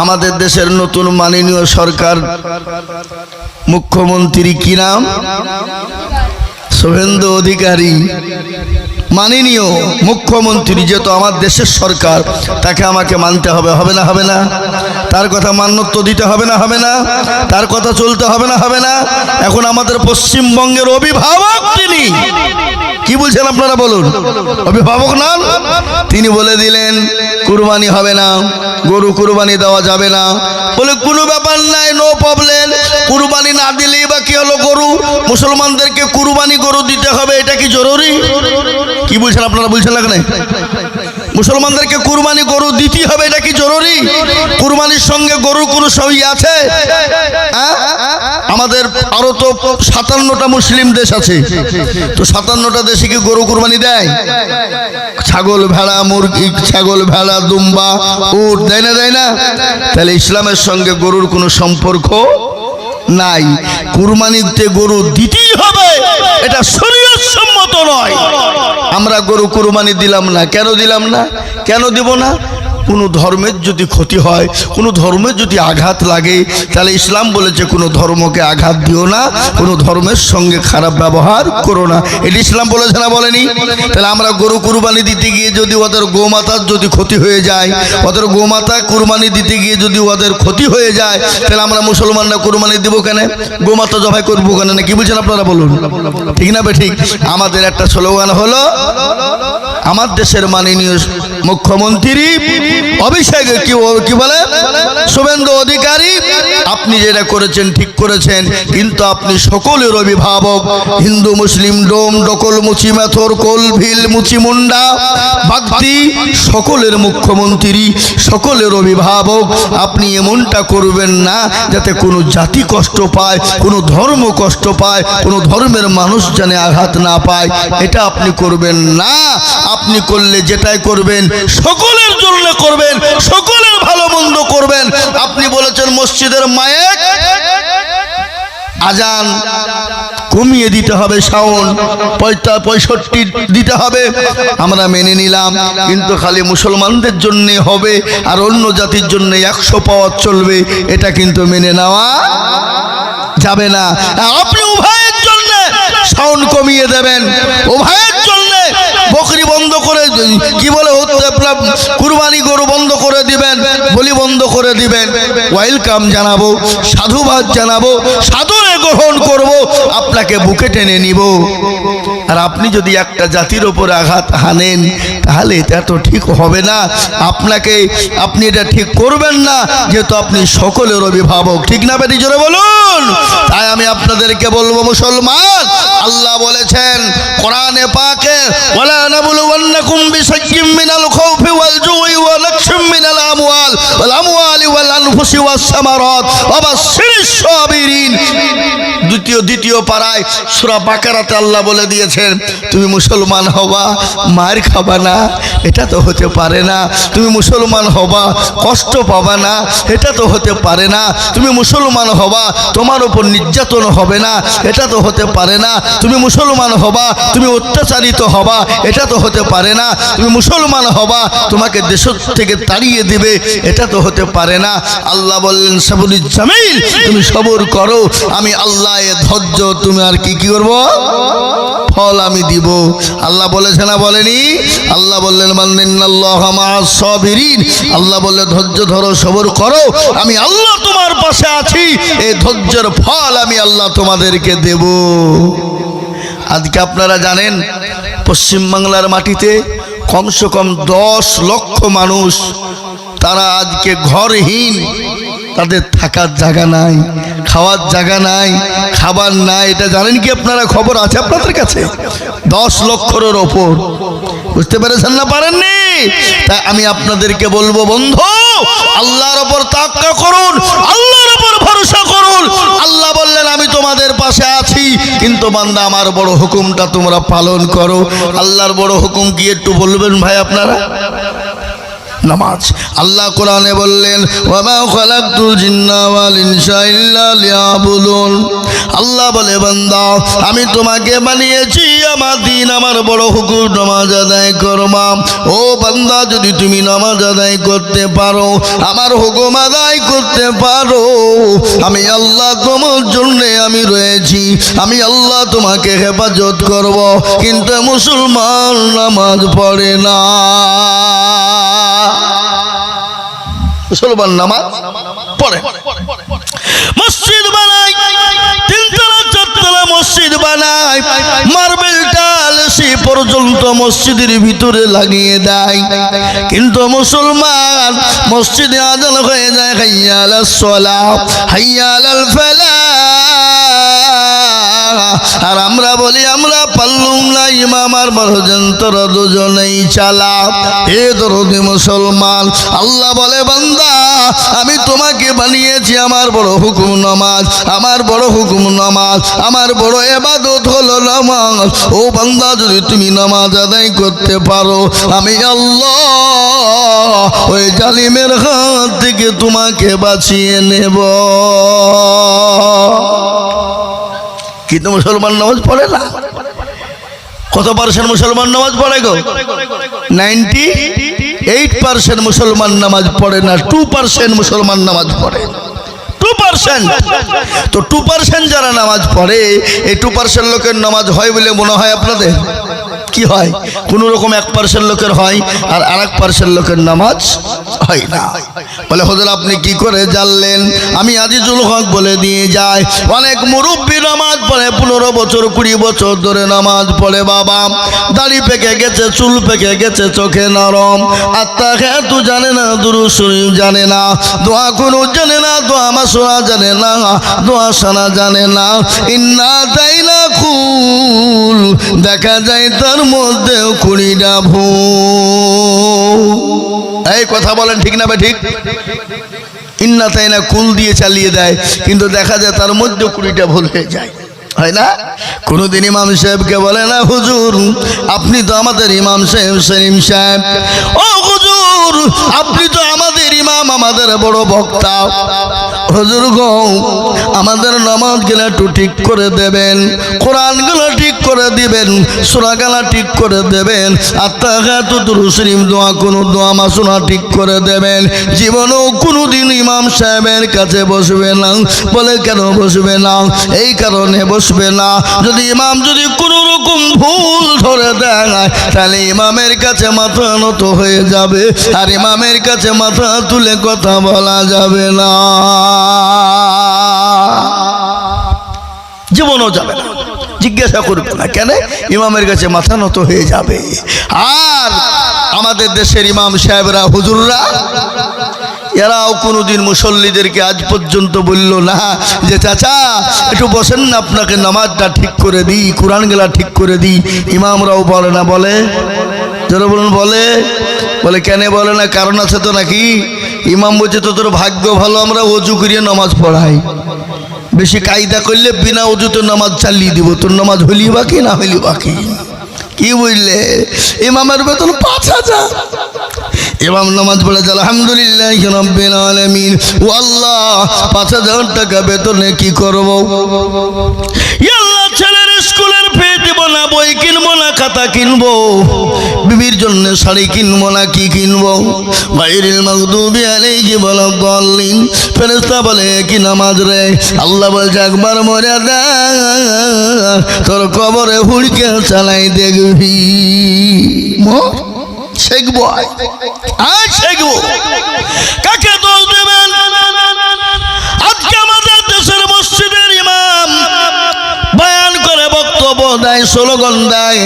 আমাদের দেশের নতুন মাননীয় সরকার মুখ্যমন্ত্রী কি নাম? শুভেন্দু অধিকারী। মাননীয় মুখ্যমন্ত্রী যেহেতু আমার দেশের সরকার, তাকে আমাকে মানতে হবে, হবে না? হবে না? তার কথা মান্যত্ব দিতে হবে না? হবে না? তার কথা চলতে হবে না? হবে না? এখন আমাদের পশ্চিমবঙ্গের অভিভাবক তিনি, কি বলছেন আপনারা বলুন? অভিভাবক না, তিনি বলে দিলেন কুরবানি হবে না, গরু কুরবানি দেওয়া যাবে না। বলে কোনো ব্যাপার নাই, নো প্রবলেম, কুরবানি না দিলেই বা কি হলো, গরু মুসলমানদেরকে কুরবানি গরু দিতে হবে, এটা কি জরুরি? কি বলছেন আপনারা? বলছেন না কেন? মুসলমানদেরকে কুরবানি গরু দিতে হবে, এটা কি জরুরি? কুরবানির সঙ্গে গরুর কোনো সই আছে? আমাদের আরো তো 57টা মুসলিম দেশ আছে, তো 57টা দেশে কি গরু কুরবানি দেয়? ছাগল ভেড়া মুরগি, ছাগল ভেড়া দুম্বা উট দেয় না? দেয় না? তাহলে ইসলামের সঙ্গে গরুর কোনো সম্পর্ক নাই। কুরবানিতে গরু দিতেই হবে, এটা শরীয়ত সম্মত নয়। আমরা গরু কুরবানি দিলাম না, কেন দিলাম না? কেন দিব না? কোনো ধর্মের যদি ক্ষতি হয়, কোনো ধর্মের যদি আঘাত লাগে, তাহলে ইসলাম বলেছে কোনো ধর্মকে আঘাত দিও না, কোনো ধর্মের সঙ্গে খারাপ ব্যবহার করো না। এটি ইসলাম বলেছে না? বলেনি? তাহলে আমরা গরু কুরবানি দিতে গিয়ে যদি ওদের গোমাতার যদি ক্ষতি হয়ে যায়, ওদের গোমাতা কুরবানি দিতে গিয়ে যদি ওদের ক্ষতি হয়ে যায়, তাহলে আমরা মুসলমানরা কুরবানি দিব কেন? গোমাতা জবাই করবো কেন? না কি বলছেন আপনারা বলুন? ঠিক না ঠিক? আমাদের একটা স্লোগান হলো, আমার দেশের মাননীয় মুখ্যমন্ত্রী অভিষেকে কি বলে, শুভেন্দু অধিকারী, আপনি যেটা করেছেন ঠিক করেছেন, কিন্তু আপনি সকলের অভিভাবক। হিন্দু মুসলিম ডোম ডকল মুচি মেথর কোল ভিল মুচি মুন্ডা বাগদি সকলের মুখ্যমন্ত্রী, সকলের অভিভাবক। আপনি এমনটা করবেন না যাতে কোনো জাতি কষ্ট পায়, কোনো ধর্ম কষ্ট পায়, কোনো ধর্মের মানুষ যেন আঘাত না পায়, এটা আপনি করবেন না। আপনি করলে যেটাই করবেন সকলের জন্য করবেন, সকলের ভালো মন্দ করবেন। আপনি বলেছেন মসজিদের মাইক আজান কমিয়ে দিতে হবে, সাউন্ড 65 দিতে হবে, আমরা মেনে নিলাম, কিন্তু খালি মুসলমানদের জন্য হবে আর অন্য জাতির জন্য 100 পাওয়ার চলবে, এটা কিন্তু মেনে নেওয়া যাবে না। আপনি উভয়ের জন্য সাউন্ড কমিয়ে দেবেন, উভয়ের জন্য বকরি বন্ধ করে, কি বলে কুরবানি গরু বন্ধ করে দিবেন, বলি বন্ধ করে দিবেন, ওয়েলকাম জানাবো, সাধুবাদ জানাবো, সাদরে গ্রহণ করব, আপনাকে বুকে টেনে নিব। আর আপনি যদি একটা জাতির ওপরে আঘাত হানেন, তাহলে এটা তো ঠিক হবে না। আপনি এটা ঠিক করবেন না, যেহেতু আপনি সকলের অভিভাবক। ঠিক না বেটি? জোরে বলুন। তাই আমি আপনাদেরকে বলবো, মুসলমান, আল্লাহ বলেছেন কোরআনে পাকে, ওয়ালা নাবলুওয়ান্নাকুম বিশাইয়্যিম মিনাল খাউফি ওয়াল জুই ওয়া নাকশিম মিনাল আমওয়ালি ওয়াল আনফুসি ওয়াস সামারাত ওয়া বাশশিরিশ সাবিরিন। দ্বিতীয় পারায় সূরা বাকারাতে আল্লাহ বলে দিয়েছেন, তুমি মুসলমান হবা, মার খাবা না, এটা তো হতে পারে না। তুমি মুসলমান হবা, কষ্ট পাবা না, এটা তো হতে পারে না। তুমি মুসলমান হবা, তোমার উপর নির্যাতন হবে না, এটা তো হতে পারে না। তুমি মুসলমান হবা, তুমি অত্যাচারিত হবা, এটা তো হতে পারে না। তুমি মুসলমান হবা, তোমাকে দেশ থেকে তাড়িয়ে দিবে, এটা তো হতে পারে না। আল্লাহ বললেন সাবরুল জামিল, তুমি সবর করো, আমি আল্লাহ এ ধৈর্য তুমি আর কি করব, ফল আমি দিব। আল্লাহ বলেছে না? বলেনি? আল্লাহ বললেন মান্নাল্লাহু মা'আস সাবিরিন, আল্লাহ বললেন ধৈর্য ধরো, সবর করো, আমি আল্লাহ তোমার পাশে আছি, এই ধৈর্যের ফল আমি আল্লাহ তোমাদেরকে দেব। আজকে আপনারা জানেন পশ্চিমবাংলার মাটিতে কমসে কম 10 লক্ষ মানুষ, তারা আজকে ঘরহীন, তাদের থাকার জায়গা নাই, খাওয়ার জায়গা নাই, খাবার নাই। এটা জানেন কি আপনারা? খবর আছে আপনাদের কাছে? 10 লক্ষের ওপর। বুঝতে পেরেছেন না? পারেননি? তাই আমি আপনাদেরকে বলবো, বন্ধু, আল্লাহর ওপর তাওয়াক্কুল করুন, আল্লাহর ওপর ভরসা করুন। আল্লাহ বললেন আমি তোমাদের পাশে আছি, কিন্তু বান্দা আমার বড় হুকুমটা তোমরা পালন করো। আল্লাহর বড় হুকুম কি একটু বলবেন ভাই আপনারা? নামাজ। আল্লাহ কোরআনে বললেন ওয়া মা খালাকতুল জিন্না ওয়াল ইনসা ইল্লা লিয়াবুদুন। আল্লাহ বলে বান্দা আমি তোমাকে বানিয়েছি আমার দিন আমার বড় হুকুম নামাজ আদায় করবা। ও বান্দা যদি তুমি নামাজ আদায় করতে পারো আমার হুকুম আদায় করতে পারো আমি আল্লাহ তোমার জন্য আমি রয়েছি, আমি আল্লাহ তোমাকে হেফাজত করব। কিন্তু মুসলমান নামাজ পড়ে না, মুসলমান নামাজ পড়ে। মসজিদ বানায়, তিনতলা চারতলা মসজিদ বানায়, মার্বেল টাইল সে পর্যন্ত মসজিদের ভিতরে লাগিয়ে দেয়, কিন্তু মুসলমান মসজিদে আযান হয়ে যায় হাইয়া আলাস সালাহ হাইয়া আলাল ফালাহ, আর আমরা বলি আমরা পারলুম না ইমাম আর বড়জন তোরা দুজনেই চালা। হে দরদি মুসলমান, আল্লাহ বলে বান্দা আমি তোমাকে বানিয়েছি আমার বড় হুকুম নামাজ, আমার বড় হুকুম নামাজ, আমার বড় ইবাদত হলো নামাজ। ও বান্দা যদি তুমি নামাজ আদায় করতে পারো আমি আল্লাহ ওই জালিমের হাত থেকে তোমাকে বাঁচিয়ে নেব। কিন্তু মুসলমান নামাজ পড়ে না। কত পার্সেন্ট মুসলমান নামাজ পড়ে গো? 98% মুসলমান নামাজ পড়ে না, 2% মুসলমান নামাজ পড়ে। 2%। তো 2% যারা নামাজ পড়ে এই 2% লোকের নামাজ হয় বলে মনে হয় আপনাদের? কি হয়? কোন রকম 1% লোকের হয় আর 1% লোকের নামাজ হয় না। বলে হুজুর আপনি কি করে জানলেন? আমি আজিজুল হক বলে দিয়ে যাই, অনেক মুরব্বী নামাজ পড়ে 15 বছর 20 বছর ধরে নামাজ পড়ে বাবা, দাড়ি পেকে গেছে, চুল পেকে গেছে, চোখে নরম, আত্তাহিয়াতু জানে না, দুরূদ শরীফ জানে না, দোয়া কুনুত জানে না, দোয়া মাসুরা জানে না, দোয়া সানা জানে না, ইন্না তাইনা কুল দেখা যায় তার মধ্যে 20টা ভুল। এই কথা বলেন ঠিক না? ঠিক। ইন্না তাইনা কুল দিয়ে চালিয়ে দেয়, কিন্তু দেখা যায় তার মধ্যে 20টা ভুল হয়ে যায়, হয় না? কোনদিন ইমাম সাহেবকে বলে না হুজুর আপনি তো আমাদের ইমাম সাহেব সেলিম সাহেব, ও হুজুর আপনি তো আমাদের ইমাম, আমাদের বড় বক্তা, হুজুর গো আমাদের নামাজ গুলো একটু ঠিক করে দেবেন, কোরআন গুলো ঠিক করে দিবেন, সূরা গুলো ঠিক করে দেবেন, আত্তাহিয়াতু দুরূদ শরীফ দোয়া কোনো দোয়া মাসুরা ঠিক করে দেবেন। জীবনেও কোনোদিন ইমাম সাহেবের কাছে বসবে না। বলে কেন বসবে না? এই কারণে বসবে না, যদি ইমাম যদি কোনো রকম ভুল ধরে দেয় তাহলে ইমামের কাছে মাথা নত হয়ে যাবে, আর ইমামের কাছে মাথা তুলে কথা বলা যাবে না, জীবনও যাবে না, জিজ্ঞাসা করবে না, কেন? ইমামের কাছে মাথা নত হয়ে যাবে। আর আমাদের দেশের ইমাম সাহেবরা হুজুররা এরাও কোনোদিন মুসল্লিদেরকে আজ পর্যন্ত বলল না যে চাচা একটু বসেন না, আপনাকে নামাজটা ঠিক করে দিই, কোরআন গুলা ঠিক করে দিই। ইমামরাও বলে না, বলে যারা বলুন বলে, বলে কেন বলে না? কারণ আছে তো নাকি? ইমাম বলছে তো তোর ভাগ্য ভালো আমরা অজু করিয়ে নামাজ পড়াই, বেশি কায়দা করলে বিনা অজুতে নামাজ চালিয়ে দিব, তোর নামাজ হলি বাকি না হইলি বাকি। কি বুঝলে? ইমামের বেতন 5000। ইমাম নামাজ পড়ে আলহামদুলিল্লাহি রাব্বিল আলামিন, ও আল্লাহ 5000 টাকা বেতনে কি করব? আল্লাহ ছেলের স্কুলের ফি দিব না, বই কিনবো না, খাতা কিনবো, বিবির জন্য শাড়ি কিনবো না, কি কিনবো? গায়রিল মাগদুবি আলাইহি ওয়ালাদ-দাল্লিন। ফেরেশতা বলে কি নামাজ রে? আল্লাহ বলছে একবার মরে যা, তোর কবরে হুড়কে চালাই দেখবি, মর শিখবো, আজ শিখবো। কাকে দোষ দেবেন? আজকে আমাদের দেশের মসজিদের ইমাম বয়ান করে বক্তব্য দেয়, স্লোগান দেয়,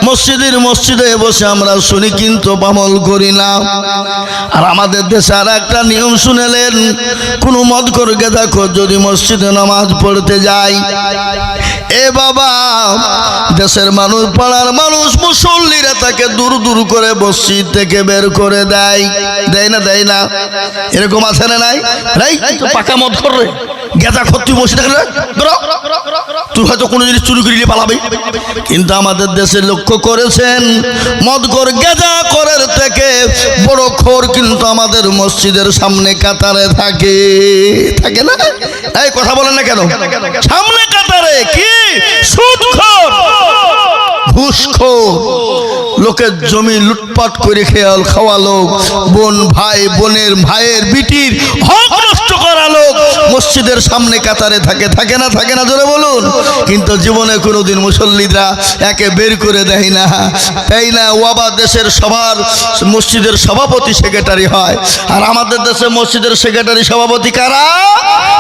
মসজিদে বসে আমরা শুনি কিন্তু আমল করি না। আর আমাদের দেশে আর একটা নিয়ম শুনেলেন, কোন মদ করে দেখো যদি মসজিদে নামাজ পড়তে যায়, এ বাবা দেশের মানুষ, পাড়ার মানুষ, মুসল্লিরা তাকে দূর দূর করে মসজিদ থেকে বের করে দেয়, দেয় না? দেয় না? এরকম আছে না নাই? পাকা মদ করে গেঁজা খর তুই মসজিদে তুই হয়তো কোনো জিনিস চুরি করিয়ে পালাবে। কিন্তু আমাদের দেশে লক্ষ্য করেছেন। মদখোর গাঁজাখোরের থেকে বড় খোর কিন্তু আমাদের মসজিদের সামনে কাতারে থাকে, থাকে না? এই কথা বলেন না কেন? সামনে কাতারে কি সুদখোর, ঘুষখোর, লোকের জমি লুটপাট করে খেয়াল খাওয়া লোক, বোন ভাই বোনের ভাইয়ের বিটির হক নষ্ট করা লোক মসজিদের সামনে কাতারে থাকে, থাকে না? থাকে না? জোরে বলুন। কিন্তু জীবনে কোনোদিন মুসল্লিরা একে বের করে দেয় না, তাই না? ও আবার দেশের সবার মসজিদের সভাপতি সেক্রেটারি হয়, আর আমাদের দেশে মসজিদের সেক্রেটারি সভাপতি কারা?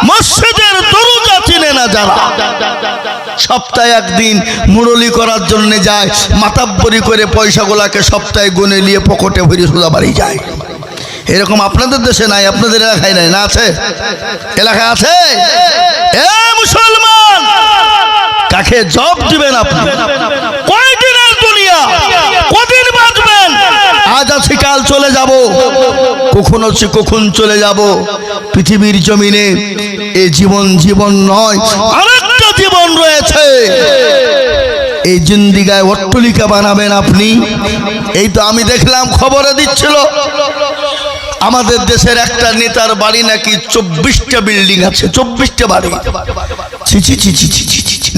মসজিদের দরজা চিনে না যারা। সপ্তাহে একদিন মুরলি করার জন্য যায়, মাতাব্বরি করে পয়সাগুলাকে সপ্তাহে গুনে নিয়ে পকেটে ভরে সোজা বাড়ি যায়। এরকম আপনাদের দেশে নাই, আপনাদের এলাকায় নাই? না আছে? এলাকায় আছে? এ মুসলমান, কাকে জব দিবেন আপনি? কয়দিনের দুনিয়া, কদিন বাঁচবেন? আজ আছি কাল চলে যাব, কখন আছে কখন চলে যাব। পৃথিবীর জমিনে এই জীবন জীবন নয়, আরেকটা জীবন রয়েছে। এই জিন্দিগায় অট্টালিকা বানাবেন আপনি। এই তো আমি দেখলাম খবরে দিচ্ছিল, আমাদের দেশের একটা নেতার বাড়ি নাকি 24টা বিল্ডিং আছে, 24টা বাড়ি।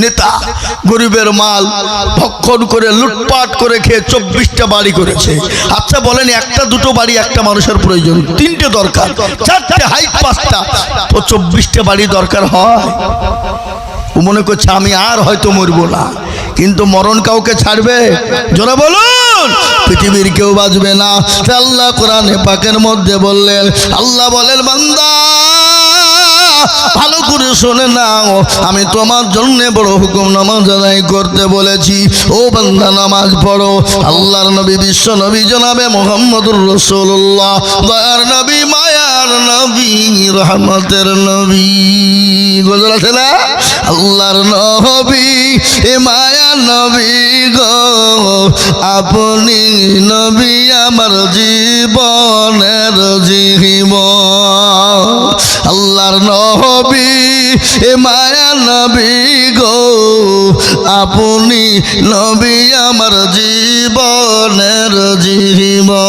নেতা গরিবের মাল ভক্ষণ করে লুটপাট করে খেয়ে 24টা বাড়ি করেছে। আচ্ছা বলেন, একটা দুটো বাড়ি একটা মানুষের প্রয়োজন, 3টে দরকার, 4টে হাইট 5টা, তো 24টা বাড়ি দরকার হয়? ও মনে করছে আমি আর হয়তো মরবো না, কিন্তু মরণ কাউকে ছাড়বে? জোরে বলুন। পৃথিবীর কেউ বাঁচবে না। আল্লাহ কোরআনে পাকের মধ্যে বললেন, আল্লাহ বলেন, বান্দা ভালো করে শুনে নাও, আমি তোমার জন্য বড় হুকুম নামাজ আদায় করতে বলেছি। ও বান্দা নামাজ পড়ো। আল্লাহর নবী বিশ্ব নবী জনাবে মুহাম্মদুর রাসূলুল্লাহ, দয়ার নবী, মায়ার নবী, রহমতের নবী, গজল আছে না? আল্লাহর নবী এ মায়ার নবী গো, আপনি নবী আমার জীবনের জীবন। আল্লাহর নবী এ মায়ার নবী গো, আপনি নবী আমার জীবনের জীবন।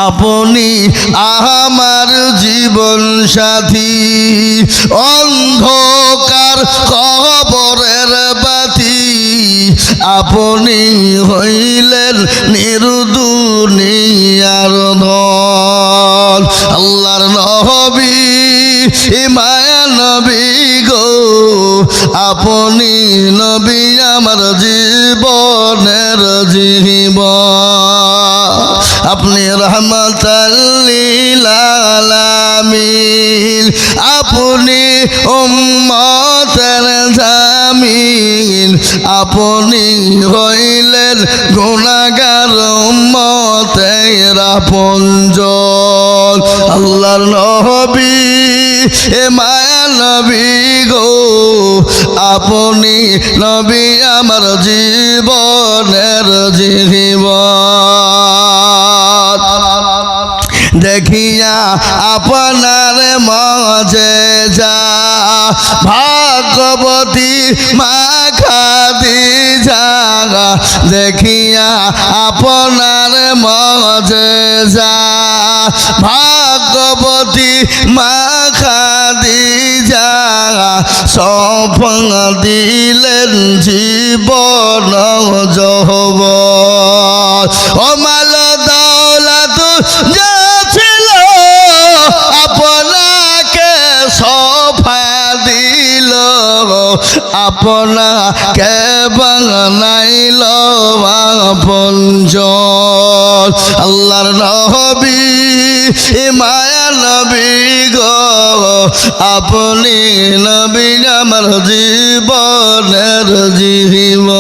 আপনি আমার জীবন সাথী, অন্ধকার কবরের বাতি, আপনি হইলেন নির্দুনিয়ার ধন। আল্লাহর নবী মায়া নবী গো, আপনি নবী আমার জীবনের জীবন। আপনি রহমতাল লিল আলামিন, আপনি উম্মতের জামিন, আপনি হইলেন গুনাহগার উম্মতের আপনজন। আল্লাহর নবী এ মায়া নবী গো, আপনি নবী আমার জীবনের জীবন। দেখিয়া আপনার মাঝে যা, ভাগবতী মা খাদিজা, দেখিয়া আপনার মাঝে যা, ভাগবতী মা খাদিজা, সপন দিলেন জীবন যৌবন। ও মাল দৌলত যা ছিল, আপনাকে সফা দিল, আপনাকে বানাইল আপনজন। আল্লাহর নবী মায়া নবী গো, আপনি নবী আমার জীবনের জীবন।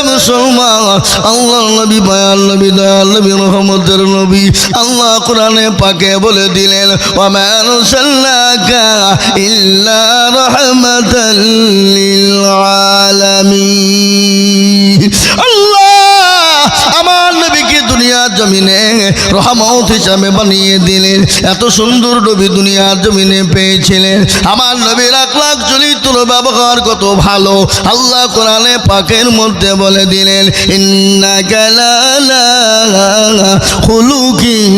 মুসলমান, আল্লাহর নবী মায়ার নবী দয়াল নবী রহমতের নবী আল্লাহ কোরআনে পাকে বলে দিলেন ওয়া মা আরসালনাকা ইল্লা রাহমাতাল লিল আলামিন। আল্লাহ আমার নবীকে দুনিয়ার জমিনে রহমত হিসাবে বানিয়ে দিলেন। এত সুন্দর নবী দুনিয়ার জমিনে পেয়েছিলেন। আমার নবীর আখলাক চরিত্র ব্যবহার কত ভালো, আল্লাহ কোরআনে পাকের মধ্যে বলে দিলেন ইন্নাকা লালা খুলুকিন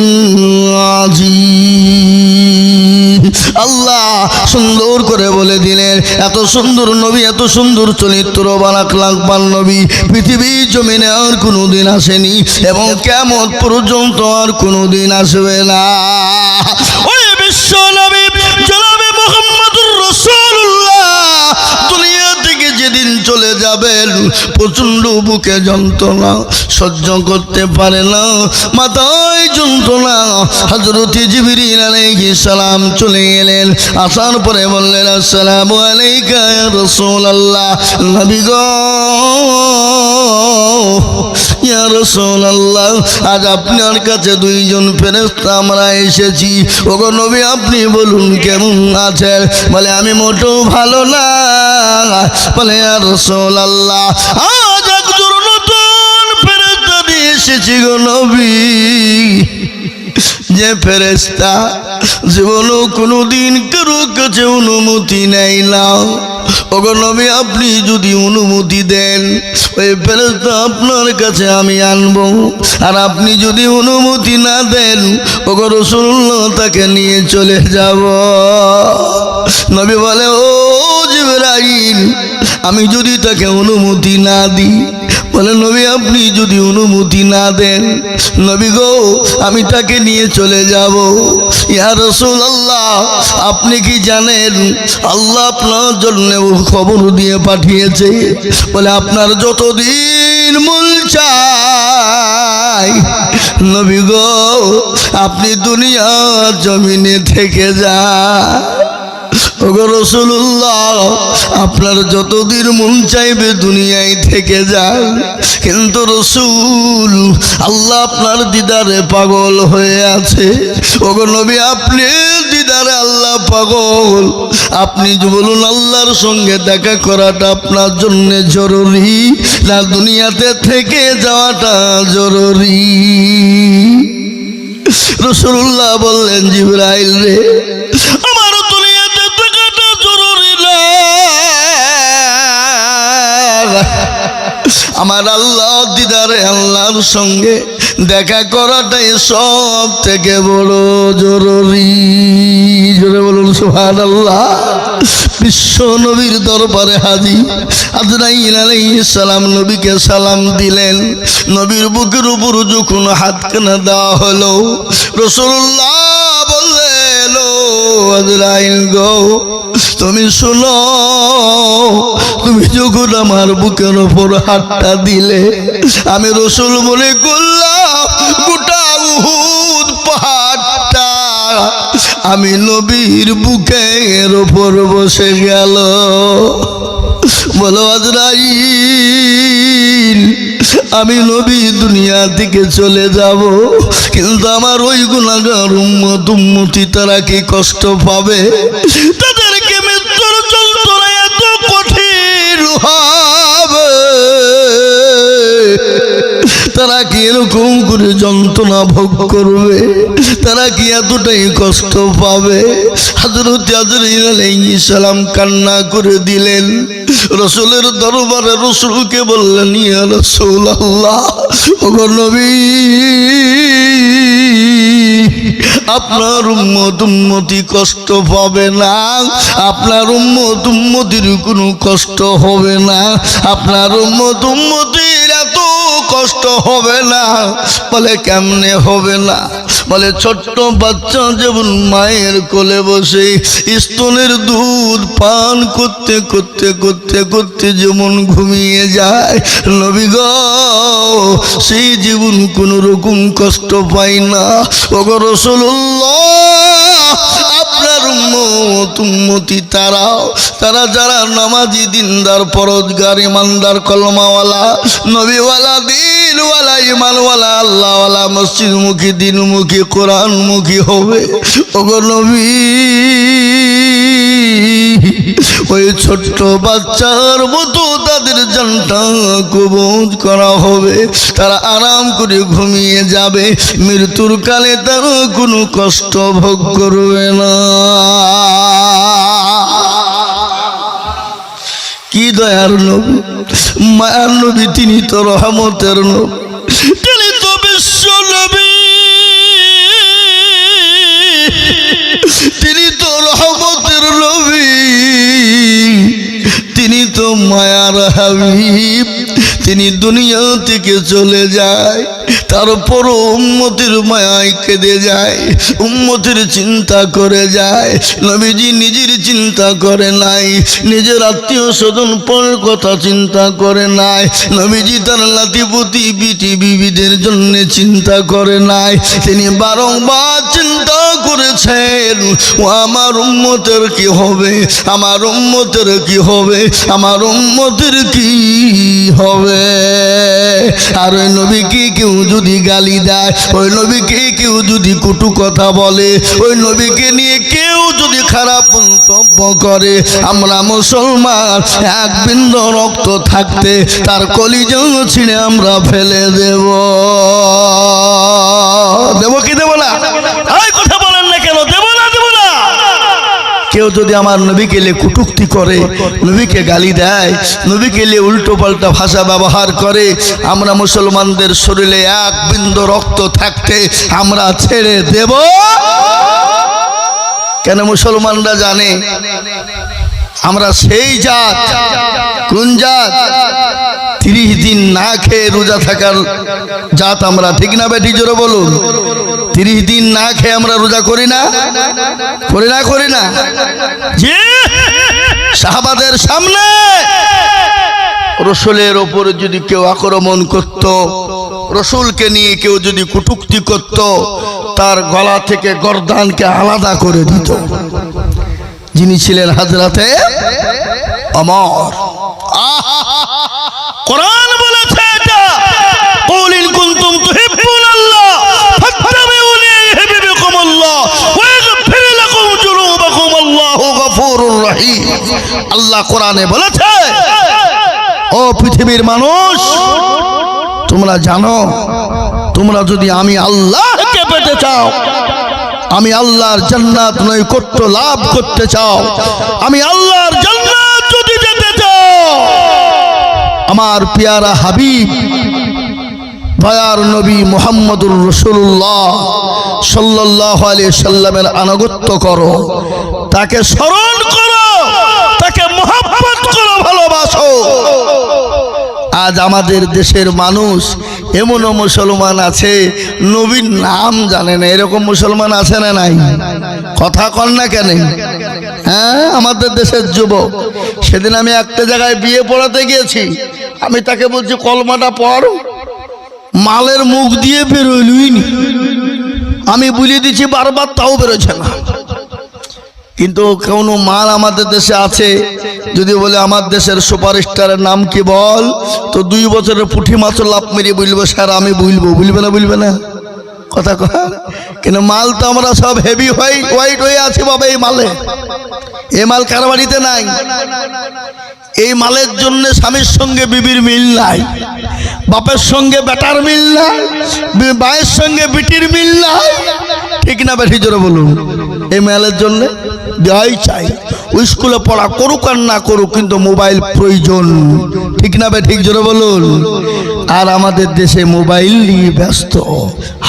আযীম। আল্লাহ সুন্দর করে বলে দিলেন এত সুন্দর নবী, এত সুন্দর চরিত্রবান আখলাকবান নবী পৃথিবীর জমিনে আর কোনোদিন আসেনি এবং কিয়ামত পর্যন্ত আর কোনোদিন আসবে না। ওই বিশ্ব নবী জনাবে মুহাম্মদুর রাসূলুল্লাহ দুনিয়া থেকে যেদিন চলে যাবেন প্রচন্ড বুকে যন্ত্রণা সহ্য করতে পারে না, মাথায় যন্ত্রণা। হযরত জিবরিল আলাইহিস সালাম চলে এলেন, আসার পরে বললেন আসসালামু আলাইকা ইয়া রাসূলুল্লাহ। নবী গো ইয়া রাসূলুল্লাহ, আজ আপনার কাছে দুইজন ফেরেশতা আমরা এসেছি। ওগো নবী আপনি বলুন কেমন আছেন? বলে আমি মোটেও ভালো না। বলে ইয়া রাসূলুল্লাহ আজ একজন নতুন ফেরেশতা নিয়ে এসেছি গো নবী, যে ফেরেশতা জীবনও কোনোদিন কারো কাছে অনুমতি নেয় না। ওগো নবী আপনি যদি অনুমতি দেন ওই ফেরেশতা আপনার কাছে আমি আনবো, আর আপনি যদি অনুমতি না দেন ওগো রাসূলুল্লাহ তাকে নিয়ে চলে যাব। নবী বলে ও জিবরাইল আমি যদি তাকে অনুমতি না দিই? বলে নবী আপনি যদি অনুমতি না দেন নবী গো আমি তাকে নিয়ে চলে যাব। ইয়া রাসূলুল্লাহ আপনি কি জানেন আল্লাহ আপনার জন্য খবর দিয়ে পাঠিয়েছে, বলে আপনার যতদিন মন চায় নবী গো আপনি দুনিয়ার জমিনে থেকে যান। ওগো রাসূলুল্লাহ আপনার যতদিন মন চাইবে দুনিয়ায় থেকে যান, কিন্তু রাসূল আল্লাহ আপনার দিদারে পাগল হয়ে আছে। ওগো নবী আপনি দিদারে আল্লাহ পাগল, আপনি বলুন আল্লাহর সঙ্গে দেখা করাটা আপনার জন্য জরুরি না দুনিয়াতে থেকে যাওয়াটা জরুরি? রাসূলুল্লাহ বললেন জিবরাইল রে আমার দুনিয়াতে থাকাটা জরুরি না, আমার আল্লাহ দিদারে আল্লাহর সঙ্গে দেখা করাটাই সব থেকে বড় জরুরি। জোরে বলুন সুবহানাল্লাহ। বিশ্ব নবীর দরবারে হাজির আজরাইল আলাইহিস সালাম নবীকে সালাম দিলেন। নবীর বুকের উপর যখন হাতখানা দেওয়া হলো রাসূলুল্লাহ বললেন ও আজরাইল গো তুমি শোনো, তুমি যখন আমার বুকের উপর হাতটা দিলে আমি রাসূল মনে করলাম গোটা উহুদ পাহাড়টা আমি নবীর বুকের উপর বসে গেল। বলো আজরাইল আমি নবী দুনিয়া থেকে চলে যাব, কিন্তু আমার ওই গুনাহগার উম্মত উম্মতি তারা কি কষ্ট পাবে? তাদেরকে মৃত্যুর যন্ত্রণা এত কঠিন হবে, তারা কি এরকম করে যন্ত্রণা ভোগ করবে? তারা কি এতটাই কষ্ট পাবে? হযরত আজরাইল আলাইহিস সালাম কান্না করে দিলেন। রাসূলের দরবারে রাসূলকে বললেন ইয়া রাসূলুল্লাহ ওগো নবী আপনার উম্মত উম্মতি কষ্ট পাবে না, আপনার উম্মত উম্মতির কোনো কষ্ট হবে না, আপনার উম্মত উম্মতির এত কষ্ট হবে না। বলে কেমনে হবে না? বলে ছোট্ট বাচ্চা যেমন মায়ের কোলে বসে স্তনের দুধ পান করতে করতে করতে করতে যেমন ঘুমিয়ে যায় নবী গো সেই জীবন কোনো রকম কষ্ট পায় না। ওগো রাসূলুল্লাহ আপনার উম্মত উম্মতি তারা যারা নামাজি দিনদার পরহেজগার ইমানদার কলমাওয়ালা নবীওয়ালা দিনওয়ালা ইমানওয়ালা আল্লাহওয়ালা মসজিদমুখী দিনমুখী কোরআনমুখী হবে। ওগো নবী ওই ছোট্ট বাচ্চার মতো তাদের জানটা কবজ করা হবে, তারা আরাম করে ঘুমিয়ে যাবে, মৃত্যুর কালে তারা কোনো কষ্ট ভোগ করবে না। কি দয়ার নবী, মায়ার নবী, তিনি তো রহমতের নবী, তিনি তো বিশ্ব নবী, তিনি তো রহমতের নবী, তিনি তো মায়ার হাবিব। তিনি দুনিয়া থেকে চলে যায়, তারপর উম্মতের মায়ায় কেঁদে যায়, উম্মতের চিন্তা করে যায়। নবীজি নিজের চিন্তা করে নাই, নিজের আত্মীয় স্বজন পরের কথা চিন্তা করে নাই, নবীজি তার নাতিপুতি বিটি বিবিদের জন্য চিন্তা করে নাই। তিনি বারংবার চিন্তা করেছেন, ও আমার উম্মতের কি হবে, আমার উম্মতের কি হবে, আমার উম্মতের কি হবে। আর ওই নবীকে কেউ যদি গালি দেয়, ওই নবীকে কেউ যদি কটু কথা বলে, ওই নবীকে নিয়ে কেউ যদি খারাপ মন্তব্য করে, আমরা মুসলমান এক বিন্দু রক্ত থাকতে তার কলিজা ছিঁড়ে আমরা ফেলে দেব। দেব কি দেব না? এই কথা বলেন না কেন? দেব না, দেব না। কেউ যদি আমার নবীকে নিয়ে কটূক্তি করে, নবীকে গালি দেয়, নবীকে নিয়ে উল্টো পাল্টা ভাষা ব্যবহার করে, আমরা মুসলমানদের শরীরে এক বিন্দু রক্ত থাকতে আমরা ছেড়ে দেব কেন? মুসলমানরা জানে আমরা সেই জাত। কোন জাত? 30 দিন না খেয়ে রোজা থাকার জাত আমরা, ঠিক না বেটি? জোরে বলুন। 30 দিন না খেয়ে আমরা রোজা করি না? করি না? করি না? জি। সাহাবাদের সামনে রসুলের ওপরে যদি কেউ আক্রমণ করত, রসুলকে নিয়ে কেউ যদি কটূক্তি করত, তার গলা থেকে গর্দানকে আলাদা করে দিত। যিনি ছিলেন হযরতে ওমর। কোরআন বলেছে এটা, কুল ইন কুনতুম তুহিব্বুনাল্লাহ ফাত্তাবিউনি ইউহিব্বুকুমুল্লাহ ওয়া ইয়াগফির লাকুম যুনুবাকুম আল্লাহু গফুরুর রহিম। আল্লাহ কোরআনে বলেছে, ও পৃথিবীর মানুষ, তোমরা জানো, তোমরা যদি আমি আল্লাহকে পেতে চাও, আমি আল্লাহর জান্নাত নৈকট্য লাভ করতে চাও, আমি আল্লাহর জান্নাত যদি যেতে চাও, আমার পেয়ারা হাবিব দয়ার নবী মুহাম্মদুর রাসূলুল্লাহ সাল্লাল্লাহু আলাইহি সাল্লামের আনুগত্য করো, তাকে স্মরণ করো, তাকে মহব্বত করো, ভালোবাসো। আজ আমাদের দেশের মানুষ এমনও মুসলমান আছে নবীর নাম জানে না, এরকম মুসলমান আছে না নাই? কথা কন না কেন? হ্যাঁ, আমাদের দেশের যুবক। সেদিন আমি একটা জায়গায় বিয়ে পড়াতে গিয়েছি, আমি তাকে বলছি কলমাটা পড়, মালের মুখ দিয়ে বেরোইলই নি। আমি বলে দিচ্ছি বারবার, তাও বেরোচ্ছে না। কিন্তু কোনো মাল আমাদের দেশে আছে, যদি বলে আমার দেশের সুপারস্টারের নাম কি বল, তো 2 বছরের পুঁটি মাছ লাভ মেরিয়ে বলবো স্যার আমি বলবো। বলবে না? বলবে না? কথা কয়। কিন্তু মাল তো আমরা সব হেভি হোয়াইট হয়ে আছি বাবা। এই মালে, এই মাল কার বাড়িতে নাই? এই মালের জন্য স্বামীর সঙ্গে বিবির মিল নাই, বাপের সঙ্গে বেটার মিল নাই, ভাইয়ের সঙ্গে বিটির মিল নাই, ঠিক না বেঠি? জোরে বলুন। এই মালের জন্য দেওয়াই চাই। ওই স্কুলে পড়া করুক আর না করুক, কিন্তু মোবাইল প্রয়োজন, ঠিক না বেঠিক? জোরে বলুন। আর আমাদের দেশে মোবাইল নিয়ে ব্যস্ত।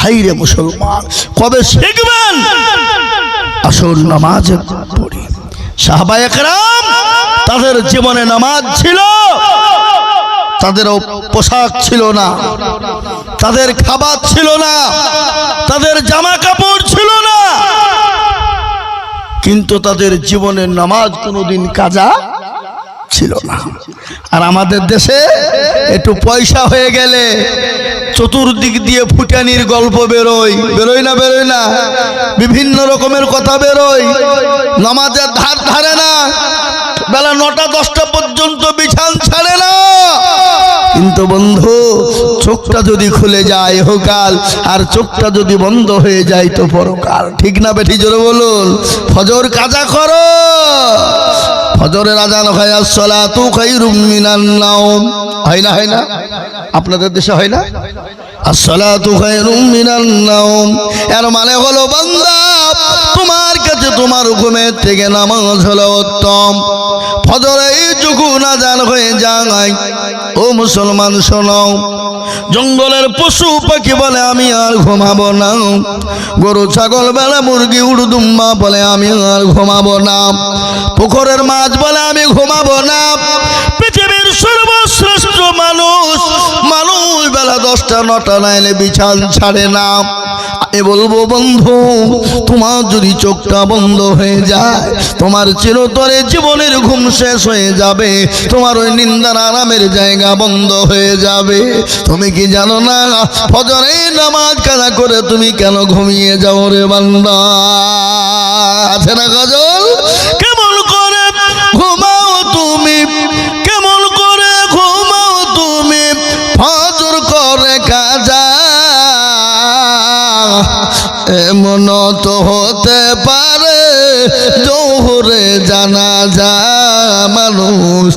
হাই রে মুসলমান, কবে শিখবেন? আসল নামাজ পড়ি। সাহাবায়ে কেরাম তাদের জীবনে নামাজ ছিল, তাদেরও পোশাক ছিল না, তাদের খাবার ছিল না, তাদের জামা কাপড় ছিল না, কিন্তু তাদের জীবনের নামাজ কোনোদিন কাজা ছিল না। আর আমাদের দেশে একটু পয়সা হয়ে গেলে চতুর্দিক দিয়ে ফুটানির গল্প বেরোয় না বিভিন্ন রকমের কথা বেরোয় নামাজের ধার ধারে না বেলা 9টা 10টা পর্যন্ত বিছান ছাড়ে না কিন্তু বন্ধু চোখটা যদি খুলে যায় ইহকাল আর চোখটা যদি বন্ধ হয়ে যায় তো পরকাল ঠিক না বেঠি জোরে বলুন ফজর কাজা করো ফজরের আজান হয় আসসালাতু খায়রুম মিনান নাওম হয় না আপনাদের দেশে হয় না আসসালাতু খায়রুম মিনান নাওম এর মানে হলো বান্দা তোমার কাছে তোমার ঘুমের থেকে নামাজ হলো উত্তম ফজরে যখন আজান হয়ে যায় ও মুসলমান শোনো জঙ্গলের পশু পাখি বলে আমি আর ঘুমাবো না গরু ছাগল বেলা মুরগি উড়দুম্বা বলে আমি আর ঘুমাবো না পুকুরের মাছ বলে আমি ঘুমাবো না পৃথিবীর সর্বশ্রেষ্ঠ মানুষ বেলা 10টা 9টা নাইলে বিছান ছাড়ে না আমি বলবো বন্ধু তোমার যদি চোখটা বন্ধ হয়ে যায় তোমার চিরতরে জীবনের ঘুম শেষ হয়ে যাবে তোমার ওই নিন্দার আরামের জায়গা বন্ধ হয়ে যাবে তুমি কি জানো না ফজরে নামাজ কাজা করে তুমি কেন ঘুমিয়ে যাও রে বান্দা আছে না গজল কেমন করে ঘুমাও তুমি কেমন করে ঘুমাও তুমি ফজর করে কাজা এমন তো হতে পারে জোহরে জানাজা মানুষ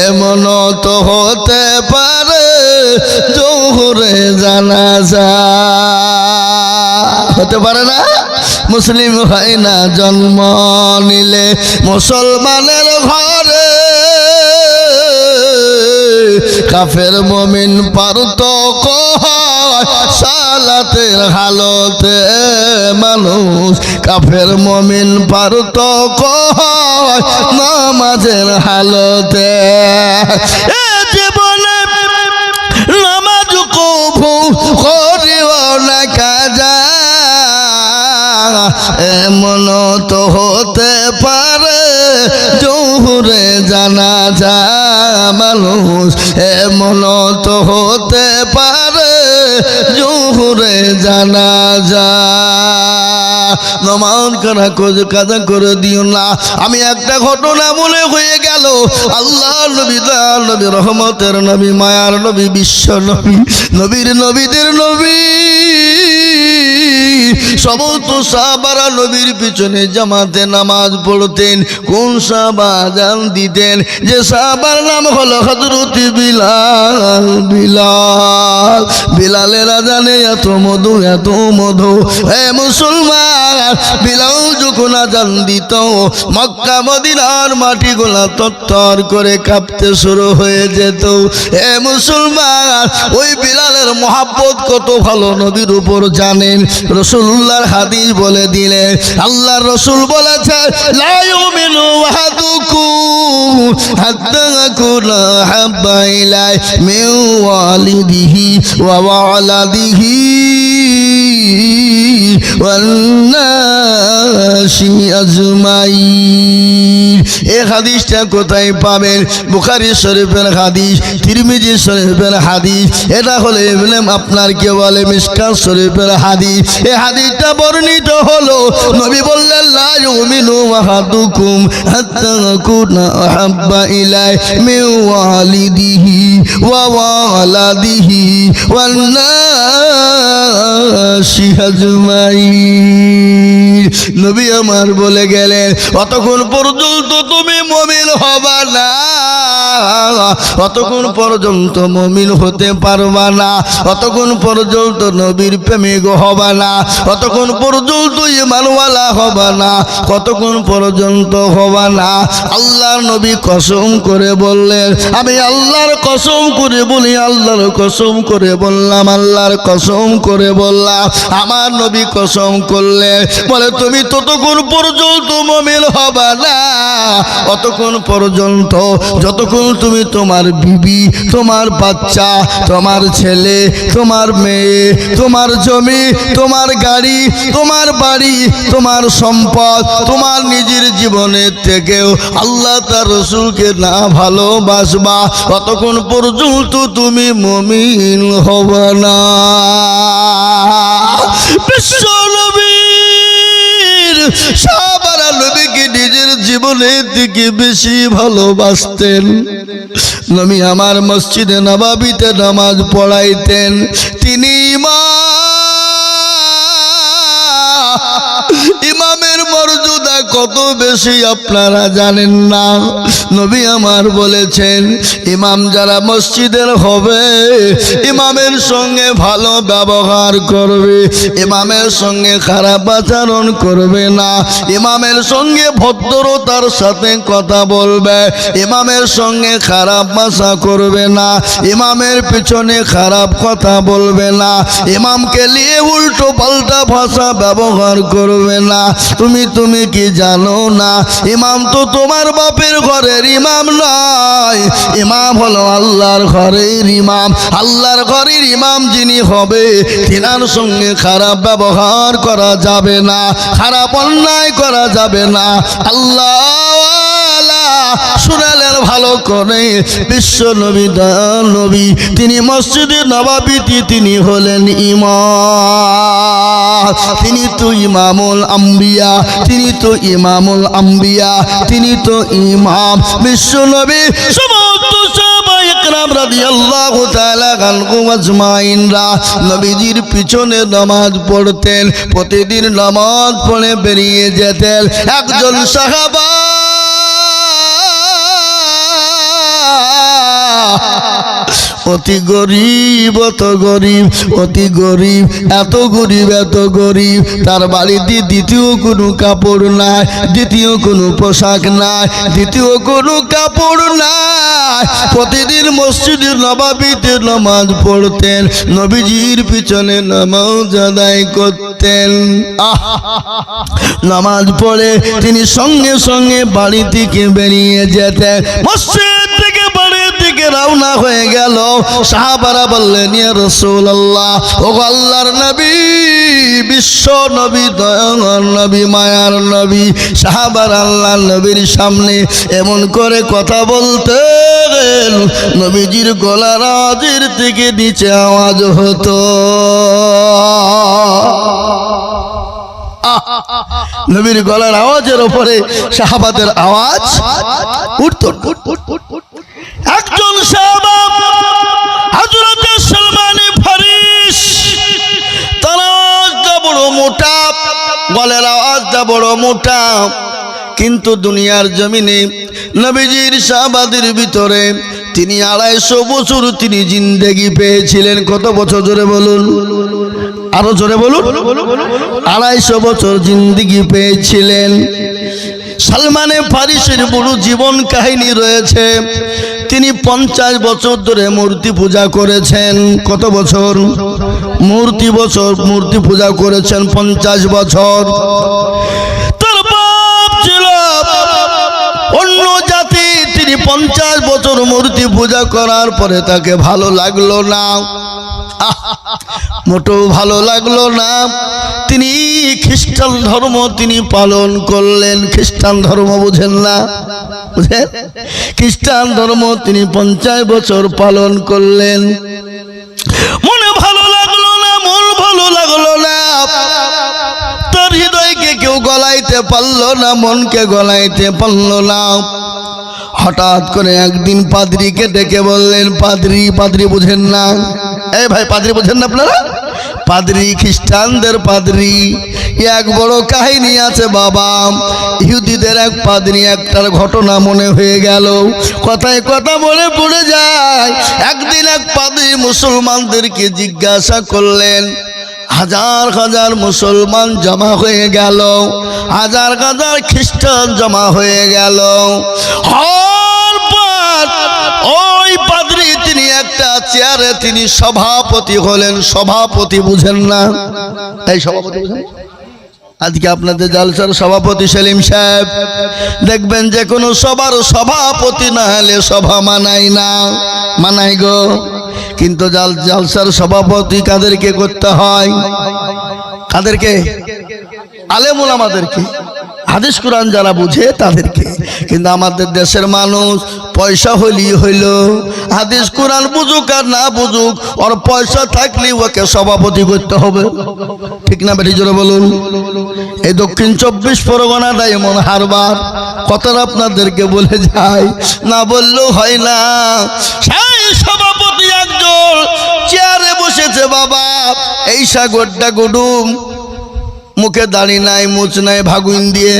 এমন তো হতে পারে জোহরে জানাজা হতে পারে না মুসলিম হয় না জন্ম নিলে মুসলমানের ঘরে কাফের মুমিন পারতক সালাতের হালতে মানুষ কাফের মুমিন পারতক নামাজের হালতে জীবনে নামাজ কবু করিও না কাজা এমন তো হতে পারে জোহরে জানাজা মানুষ এমন তো হতে পারে জোহরে জানাজা নমাজ করা কাজা করে দিও না আমি একটা ঘটনা মনে হয়ে গেল আল্লাহ নবী দয়াল নবী রহমতের নবী মায়ার নবী বিশ্ব নবী নবীর নবীদের নবী সমস্ত সাহাবারা নবীর পিছনে জামাতে নামাজ পড়তেন কোন সাহাবা আযান দিতেন যে সাহাবার নাম হলো হযরত বিলালের আযানে এত মধু হে মুসলমান বিলাল যখন আযান দিত মক্কা মদিনার মাটিগুলা তত্তর করে কাঁপতে শুরু হয়ে যেত হে মুসলমান ওই বিলালের মহব্বত কত ভালো নবীর উপর জানেন রাসূলুল্লাহর হাদিস বলে দিলেন আল্লাহর রাসূল বলেছে লা ইউমিনু আহাদুকুম হাত্তা আকুনা হাব্বা ইলাই মিন ওয়ালিদিহি ওয়া ওয়ালাদিহি ওয়ান নাসি আজমাইন এই হাদিসটা কোথায় পাবেন বুখারী শরীফের হাদিস তিরমিজি শরীফের হাদিস এটা হলো আপনার কে বলে মিশকাত শরীফের হাদিস এই হাদিসটা বর্ণিত হলো নবী বললেন লা ইউমিনু আহাদুকুম হাত্তা আকুনা আহাব্বা ইলাই মিন ওয়ালিদিহি ওয়া ওয়ালাদিহি ওয়ান নাসি আজমাইন নবী আমার বলে গেলেন অতক্ষণ পর্যন্ত তুমি মুমিন হবা না অতক্ষণ পর্যন্ত মুমিন হতে পারবা না অতক্ষণ পর্যন্ত নবীর প্রেমিক হবা না অতক্ষণ পর্যন্ত ঈমানওয়ালা হবা না কতক্ষণ পর্যন্ত হবা না আল্লাহর নবী কসম করে বললেন আমি আল্লাহর কসম করে বলি আল্লাহর কসম করে বললাম আল্লাহর কসম করে বললাম আমার নবী কসম করলেন বলে তুমি ততক্ষণ পর্যন্ত মুমিন হবে না, অতক্ষণ পর্যন্ত যতক্ষণ তুমি তোমার বিবি, তোমার বাচ্চা, তোমার ছেলে, তোমার মেয়ে, তোমার জমি, তোমার গাড়ি, তোমার বাড়ি, তোমার সম্পদ, তোমার নিজের জীবনের থেকেও আল্লাহ তার রাসূলকে না ভালোবাসবা, ততক্ষণ পর্যন্ত তুমি মুমিন হবে না। বিশ্ব নবীর সাহাবারা নবীকে নিজের জীবনের দিকে বেশি ভালোবাসতেন। নবী আমার মসজিদে নববীতে নামাজ পড়াইতেন। তিনি ইমামের মর্যাদা কত বেশি আপনারা জানেন না। নবী আমার বলেছেন, ইমাম যারা মসজিদের হবে, ইমামের সঙ্গে ভালো ব্যবহার করবে, ইমামের সঙ্গে খারাপ আচরণ করবে না, ইমামের সঙ্গে ভদ্রতার সাথে কথা বলবে, ইমামের সঙ্গে খারাপ ভাষা করবে না, ইমামের পিছনে খারাপ কথা বলবে না, ইমামকে নিয়ে উল্টো পাল্টা ভাষা ব্যবহার করবে না। তুমি কি জানো না, ইমাম তো তোমার বাপের ঘরের ইমাম নয়, ইমাম হলো আল্লাহর ঘরের ইমাম। আল্লাহর ঘরের ইমাম যিনি হবে, তিনার সঙ্গে খারাপ ব্যবহার করা যাবে না, খারাপ অন্যায় করা যাবে না। আল্লাহ শুনালেন ভালো করে, বিশ্ব নবী দয়াল নবী তিনি মসজিদে নববীতে তিনি হলেন ইমাম। তিনি তো ইমামুল আম্বিয়া, তিনি তো ইমামুল আম্বিয়া, তিনি তো ইমাম। বিশ্ব নবী সমস্ত সাহাবায়ে কেরাম রাদিয়াল্লাহু তাআলা আনহুম আজমাইনরা নবীজির পিছনে নামাজ পড়তেন। প্রতিদিন নামাজ পড়ে বেরিয়ে যেতেন। একজন সাহাবা অতি গরিব, অত গরিব, অতি গরিব, এত গরিব, এত গরিব, তার বাড়িতে দ্বিতীয় কোনো কাপড় নাই, দ্বিতীয় কোনো পোশাক নাই, দ্বিতীয় কোনো কাপড় নাই। প্রতিদিন মসজিদে নববীতে নামাজ পড়তেন, নবীজির পিছনে নামাজ আদায় করতেন। নামাজ পড়ে তিনি সঙ্গে সঙ্গে বাড়ি থেকে বেরিয়ে যেতেন। মসজিদ থেকে বাড়ির দিকে রওনা হয়ে গেল। সাহাবারা বললেন, ইয়া রাসূলুল্লাহ, ও আল্লাহর নবী, বিশ্ব নবী, দয়ার নবী, মায়ার নবী। সাহাবারা আল্লাহর নবীর সামনে এমন করে কথা বলতেন, নবীজির গলার আওয়াজের থেকে নিচে আওয়াজ হতো। নবীর গলার আওয়াজের উপরে সাহাবাদের আওয়াজ উঠত। একজন সাহাবা হযরত সালমান ফারিসি, তার আওয়াজটা বড় মোটা, গলার আওয়াজটা বড় মোটা, কিন্তু দুনিয়ার জমিনে নবীজির সাহাবাদের ভিতরে তিনি 250 বছর তিনি জিন্দেগি পেয়েছিলেন। কত বছর? জোরে বলুন, আরো জোরে বলুন। 250 বছর জিন্দেগি পেয়েছিলেন। সালমানে ফারিসির বড় জীবন কাহিনী রয়েছে। তিনি 50 বছর ধরে মূর্তি পূজা করেছেন। কত বছর? মূর্তি পূজা করেছেন 50 বছর। তার বাপ ছিল অন্য জাতি। তিনি 50 বছর মূর্তি পূজা করার পরে তাকে ভালো লাগলো না, মোটেও ভালো লাগলো না। তিনি খ্রিস্টান ধর্ম তিনি পালন করলেন। খ্রিস্টান ধর্ম বুঝেন না? বুঝেন? খ্রিস্টান ধর্ম তিনি 50 বছর পালন করলেন। মনে ভালো লাগলো না, মন ভালো লাগলো না। তার হৃদয়কে কেউ গলাইতে পারলো না, মনকে গলাইতে পারলো না। হঠাৎ করে একদিন পাদ্রীকে ডেকে বললেন, পাদ্রী বুঝেন না? এই ভাই, পাদ্রী বুঝেন না আপনারা? পাদ্রী, খ্রিস্টানদের পাদ্রী। এক বড় কাহিনী আছে বাবা। ইহুদিদের এক পাদ্রী, একটার ঘটনা মনে হয়ে গেল, কথায় কথা মনে পড়ে যায়। একদিন এক পাদ্রী মুসলমানদেরকে জিজ্ঞাসা করলেন। হাজার হাজার মুসলমান জমা হয়ে গেল, হাজার হাজার খ্রিস্টান জমা হয়ে গেল। ওই পাদ্রী তিনি একটা চেয়ারে তিনি সভাপতি হলেন। সভাপতি বুঝেন না? এই সভাপতি বুঝেন? আজকে আপনাদের জালসার সভাপতি সেলিম সাহেব, দেখবেন যে কোনো সবার সভাপতি না হলে সভা মানায় না, মানাই গো। কিন্তু জালসার সভাপতি কাদেরকে করতে হয়? কাদেরকে? আলেম ওলামাদেরকে, হাদিস কোরআন যারা বুঝে তাদেরকে। কিন্তু আমাদের দেশের মানুষ পয়সা হইলেই হইল, হাদিস কোরআন বুঝুক আর না বুঝুক, ওর পয়সা থাকলে ওকে সভাপতি করতে হবে। ঠিক না বেটি জোরে বলুন? এই দক্ষিণ 24 পরগনাটা এমন হারবার, কথাটা আপনাদেরকে বলে যায়, না বললেও হয় না। সেই সভাপতি একজন চেয়ারে বসেছে বাবা, এই সাগরটা গুডুম, মুখে দাড়ি নাই, মুছ নাই, ভাগুন দিয়ে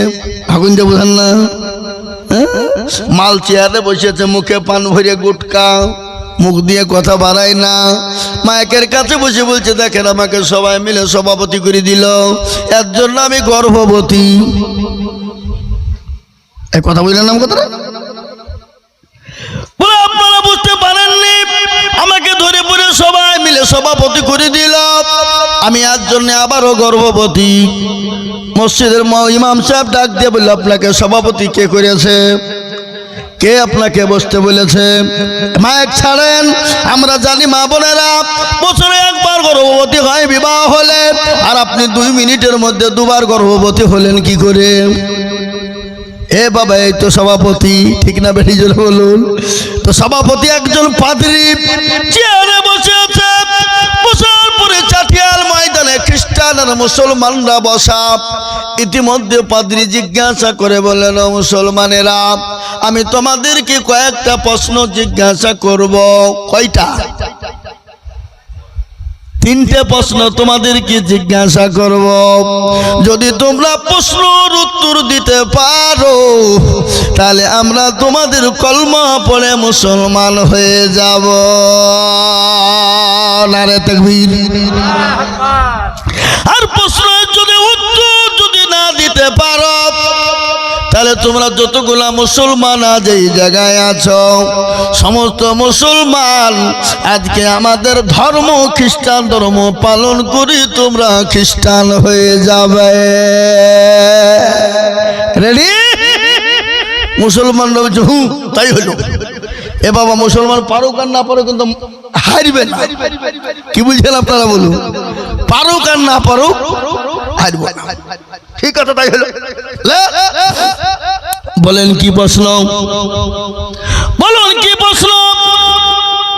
বোঝেন না, মাল চেয়ারে বসেছে, মুখে পান ভরে গুটকা, মুখ দিয়ে কথা বাড়ায় না, মাইকের কাছে বসে বলছে দেখেন আমাকে সবাই মিলে সভাপতি করে দিল, এর জন্য আমি গর্ভবতী। এই কথা বললেন না কথাটা? বলে আপনারা বুঝতে পারেননি, আমাকে ধরে পড়ে সবাই মিলে সভাপতি করে দিল, আমি আজ জন্য আবারও গর্ভবতী। মসজিদের ইমাম সাহেব ডাক দিয়ে বলল আপনাকে সভাপতি কে করেছে? কে আপনাকে বসতে বলেছে? মাইক ছাড়েন, আমরা জানি মা বোনেরা বছরে একবার গর্ভবতী হয় বিবাহ হলে, আর আপনি 2 মিনিটের মধ্যে 2বার গর্ভবতী হলেন কি করে? এ বাবা, এই তো সভাপতি। ঠিক না বেটি জোরে বলুন? তো সভাপতি একজন পাদ্রী চেয়ারে বসে আছে, বসার পরে চাটিয়াল ময়দানে খ্রিস্টান আর মুসলমানরা বসা। ইতিমধ্যে পাদ্রী জিজ্ঞাসা করে বললেন, ও মুসলমানেরা, আমি তোমাদেরকে কয়েকটা প্রশ্ন জিজ্ঞাসা করব। কয়টা? 3টে প্রশ্ন তোমাদেরকে জিজ্ঞাসা করব। যদি তোমরা প্রশ্নের উত্তর দিতে পারো তাহলে আমরা তোমাদের কলমা পড়ে মুসলমান হয়ে যাব। নারে তাকবীর। আর প্রশ্নের যদি উত্তর যদি না দিতে পারো তাহলে তোমরা যতগুলা মুসলমান আজ এই জায়গায় আছো, সমস্ত মুসলমান আজকে আমাদের ধর্ম খ্রিস্টান ধর্ম পালন করি তোমরা খ্রিস্টান হয়ে যাবে। রেডি? মুসলমানরা বলছে হুঁ, তাই হলো। এ বাবা, মুসলমান পারুক আর না পারুক কিন্তু হারবে না। কি বুঝছেন আপনারা বলুন? পারুক আর না পারুক হারবে না। ঠিক আছে, তাই হলো। বলেন কি প্রশ্ন? বলুন কি প্রশ্ন?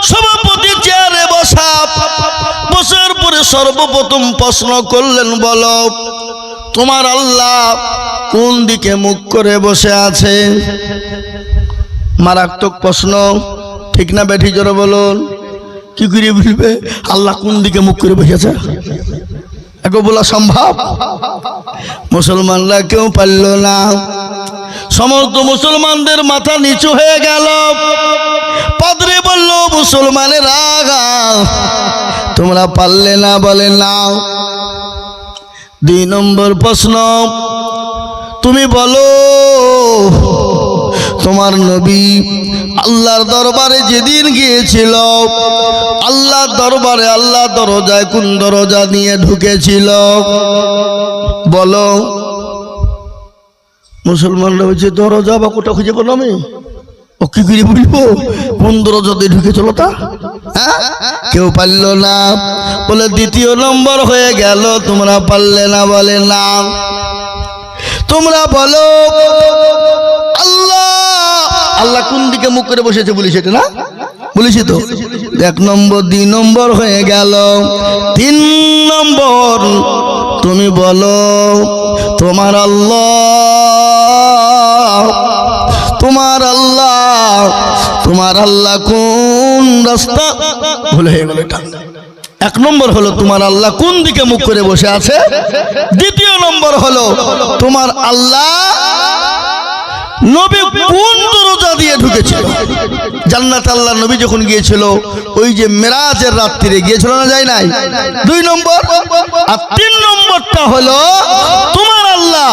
সভাপতি চেয়ারে বসা, বসার পরে সর্বপ্রথম প্রশ্ন করলেন, বলো তোমার আল্লাহ কোন দিকে মুখ করে বসে আছে? মারাত্মক প্রশ্ন। ঠিক না বেঠি জোরে বলুন? কি করে বলবে আল্লাহ কোন দিকে মুখ করে বসে আছে? একে বলা সম্ভব? মুসলমানরা কেউ পারল না। সমস্ত মুসলমানদের মাথা নিচু হয়ে গেল। পাদ্রী বলল, মুসলমানেরা তোমরা পারলে না? বলে না। 2 নম্বর প্রশ্ন, তুমি বলো তোমার নবী আল্লাহর দরবারে যেদিন গিয়েছিল, আল্লাহর দরবারে আল্লাহ দরজায় কোন দরজা নিয়ে ঢুকেছিল? বলো। মুসলমানরা বলছে দরজা বা কোটা খুঁজে বলো, আমি ও কি করে বলবো কোন দরজা দিয়ে ঢুকেছিল তা? কেউ পারল না। বলে 2য় নম্বর হয়ে গেল, তোমরা পারলে না? বলে না। তোমরা বলো আল্লাহ কোন দিকে মুখ করে বসেছে? বলি সেটা না? বলেছি তো। 1 নম্বর। 2 নম্বর হয়ে গেল। 3 নম্বর, তুমি বলো তোমার আল্লাহ কোন রাস্তা? ভুলে হয়ে গেল এটা। 1 নম্বর হলো তোমার আল্লাহ কোন দিকে মুখ করে বসে আছে। 2য় নম্বর হলো তোমার আল্লাহ নবী কোন দরজা দিয়ে ঢুকেছিল? জান্নাত আল্লাহ নবী যখন গিয়েছিল, ওই যে মেরাজের রাত্রিরে গিয়েছিল না, যায় নাই? 2 নম্বর। আর 3 নম্বরটা হলো তোমার আল্লাহ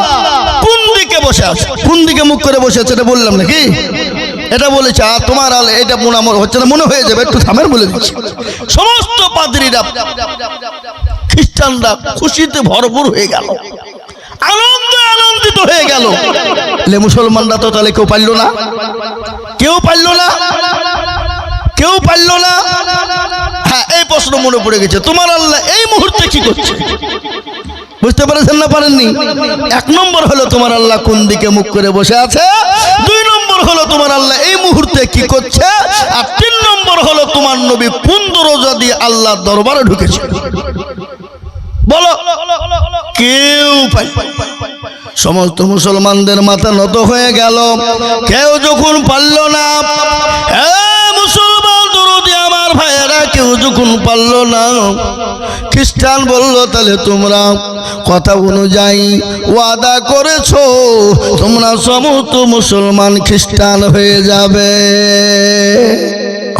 কোন দিকে বসে আছে, কোন দিকে মুখ করে বসে আছে। এটা বললাম নাকি? এটা বলেছে। আর তোমার আল্লাহ, এটা মনে আমার হচ্ছে না, মনে হয়ে যাবে, একটু থামেন বলে দিচ্ছি। সমস্ত পাদ্রীরা খ্রিস্টানরা খুশিতে ভরপুর হয়ে গেল। আনন্দিত হয়ে গেল। মুসলমানরা তো তাহলে কেউ পারল না, কেউ পারল না, কেউ পারল না। হ্যাঁ, এই প্রশ্ন মনে পড়ে গেছে, তোমার আল্লাহ এই মুহূর্তে কি করছে? বুঝতে পারেছেন না পারেননি? এক নম্বর হলো তোমার আল্লাহ কোন দিকে মুখ করে বসে আছে, দুই নম্বর হলো তোমার আল্লাহ এই মুহূর্তে কি করছে, আর তিন নম্বর হলো তোমার নবী কোন দরজা দিয়ে আল্লাহর দরবারে ঢুকেছে। বলো, কেউ পাই। সমস্ত মুসলমানদের মাথা নত হয়ে গেল, কেউ যখন পারল না, মুসলমান দরদি আমার ভাইয়েরা, কেউ যখন পারল না, খ্রিস্টান বলল তাহলে তোমরা কথা অনুযায়ী ওয়াদা করেছো তোমরা সমস্ত মুসলমান খ্রিস্টান হয়ে যাবে।